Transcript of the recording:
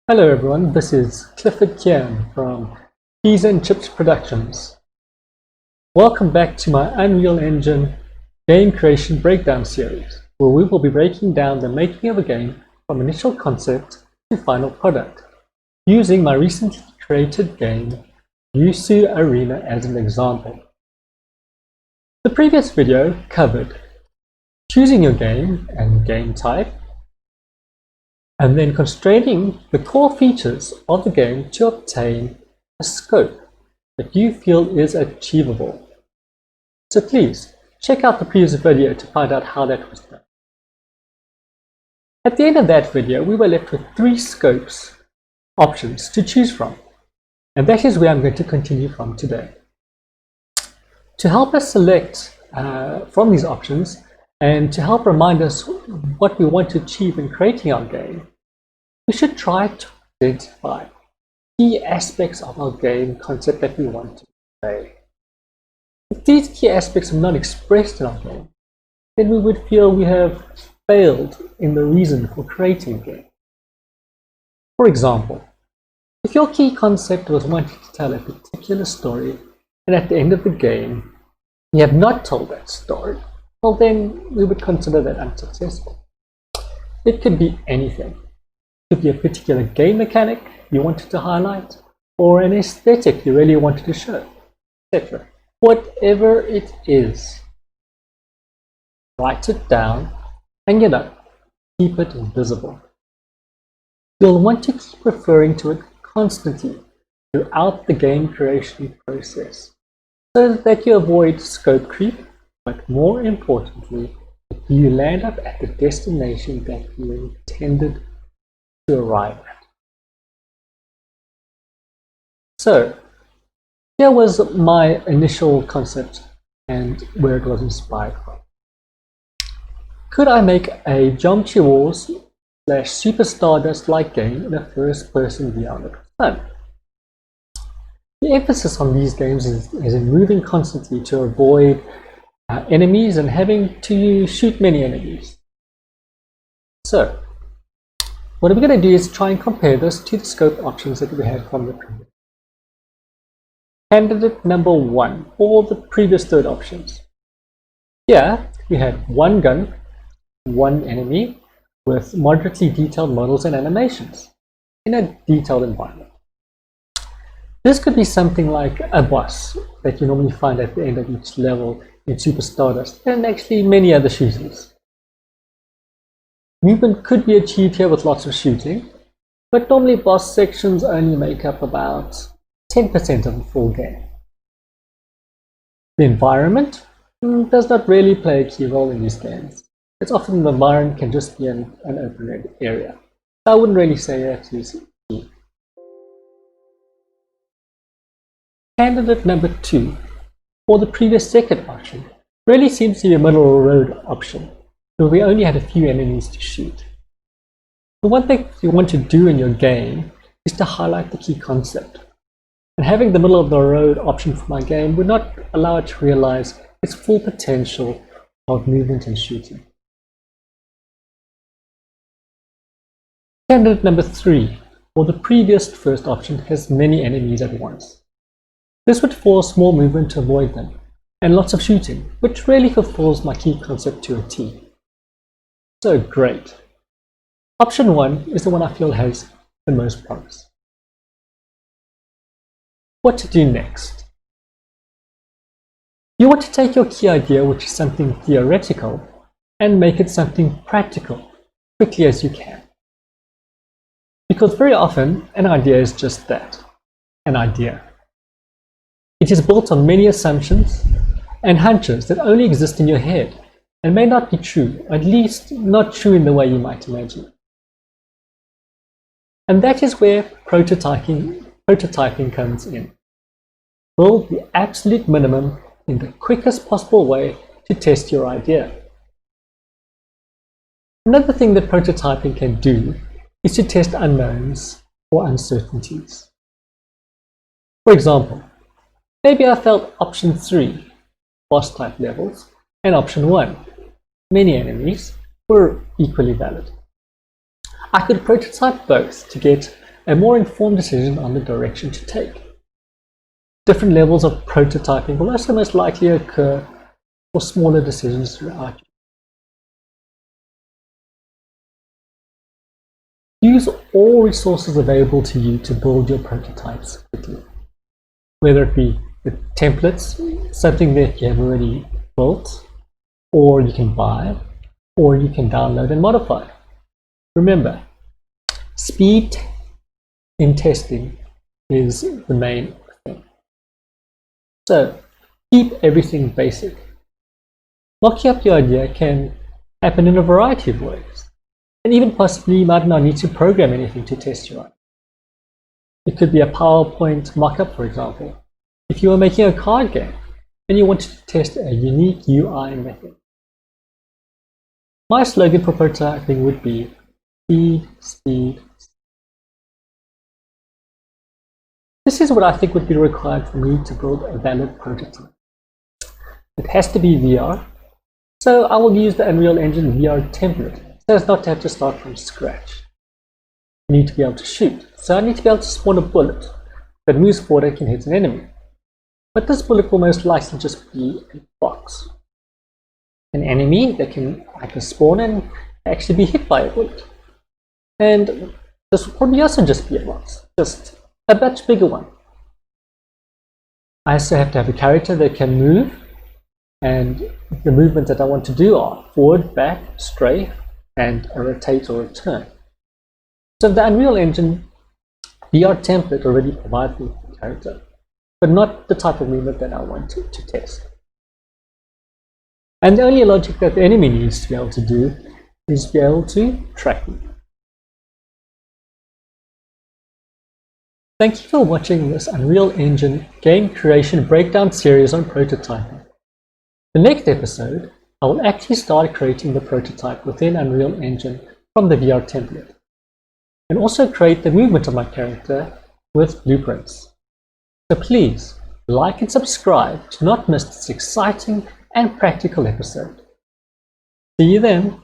Hello everyone, this is Clifford Kian from Peas and Chips Productions. Welcome back to my Unreal Engine game creation breakdown series, where we will be breaking down the making of a game from initial concept to final product, using my recently created game USEU Arena as an example. The previous video covered choosing your game and game type, and then constraining the core features of the game to obtain a scope that you feel is achievable. So please check out the previous video to find out how that was done. At the end of that video, we were left with 3 scopes options to choose from, and that is where I'm going to continue from today. To help us select from these options, and to help remind us what we want to achieve in creating our game, we should try to identify key aspects of our game concept that we want to convey. If these key aspects are not expressed in our game, then we would feel we have failed in the reason for creating a game. For example, if your key concept was wanting to tell a particular story, and at the end of the game you have not told that story, well then we would consider that unsuccessful. It could be anything. It could be a particular game mechanic you wanted to highlight, or an aesthetic you really wanted to show, etc. Whatever it is, write it down and keep it visible. You'll want to keep referring to it constantly throughout the game creation process, so that you avoid scope creep, but more importantly, that you land up at the destination that you intended to arrive at. So, here was my initial concept and where it was inspired from. Could I make a Geometry Wars / Super Stardust-like game in a first-person VR that was fun? The emphasis on these games is in moving constantly to avoid enemies and having to shoot many enemies. So, what we're going to do is try and compare this to the scope options that we had from the previous. Candidate number 1, or the previous 3rd options. Here we had 1 gun, 1 enemy, with moderately detailed models and animations in a detailed environment. This could be something like a boss that you normally find at the end of each level in Super Stardust, and actually many other shooters. Movement could be achieved here with lots of shooting, but normally boss sections only make up about 10% of the full game. The environment does not really play a key role in these games. It's often the environment can just be an open area. I wouldn't really say that is key. Candidate number 2, or the previous 2nd option, really seems to be a middle road option, where we only had a few enemies to shoot. The one thing you want to do in your game is to highlight the key concept, and having the middle of the road option for my game would not allow it to realize its full potential of movement and shooting. Candidate number 3, or the previous 1st option, has many enemies at once. This would force more movement to avoid them, and lots of shooting, which really fulfills my key concept to a T. So great. Option 1 is the one I feel has the most promise. What to do next? You want to take your key idea, which is something theoretical, and make it something practical, quickly as you can. Because very often, an idea is just that, an idea. It is built on many assumptions and hunches that only exist in your head and may not be true, at least not true in the way you might imagine. And that is where prototyping comes in. Build the absolute minimum in the quickest possible way to test your idea. Another thing that prototyping can do is to test unknowns or uncertainties. For example, maybe I felt option 3, boss type levels, and option 1, many enemies, were equally valid. I could prototype both to get a more informed decision on the direction to take. Different levels of prototyping will also most likely occur for smaller decisions throughout. Use all resources available to you to build your prototypes quickly, whether it be the templates, something that you have already built, or you can buy, or you can download and modify. Remember, speed in testing is the main thing. So keep everything basic. Mocking up your idea can happen in a variety of ways. And even possibly you might not need to program anything to test your idea. It could be a PowerPoint mock-up, for example. If you were making a card game and you wanted to test a unique UI method. My slogan for prototyping would be speed, speed, speed. This is what I think would be required for me to build a valid prototype. It has to be VR, so I will use the Unreal Engine VR template so as not to have to start from scratch. You need to be able to shoot, so I need to be able to spawn a bullet that moves forward and can hit an enemy. But this bullet will most likely just be a box. An enemy that can spawn and actually be hit by a bullet. And this will probably also just be a box, just a much bigger one. I also have to have a character that can move, and the movements that I want to do are forward, back, strafe, and a rotate or a turn. So the Unreal Engine VR template already provides me with the character, but not the type of movement that I want to test. And the only logic that the enemy needs to be able to do is be able to track me. Thank you for watching this Unreal Engine game creation breakdown series on prototyping. The next episode, I will actually start creating the prototype within Unreal Engine from the VR template, and also create the movement of my character with blueprints. So please like and subscribe to not miss this exciting and practical episode. See you then.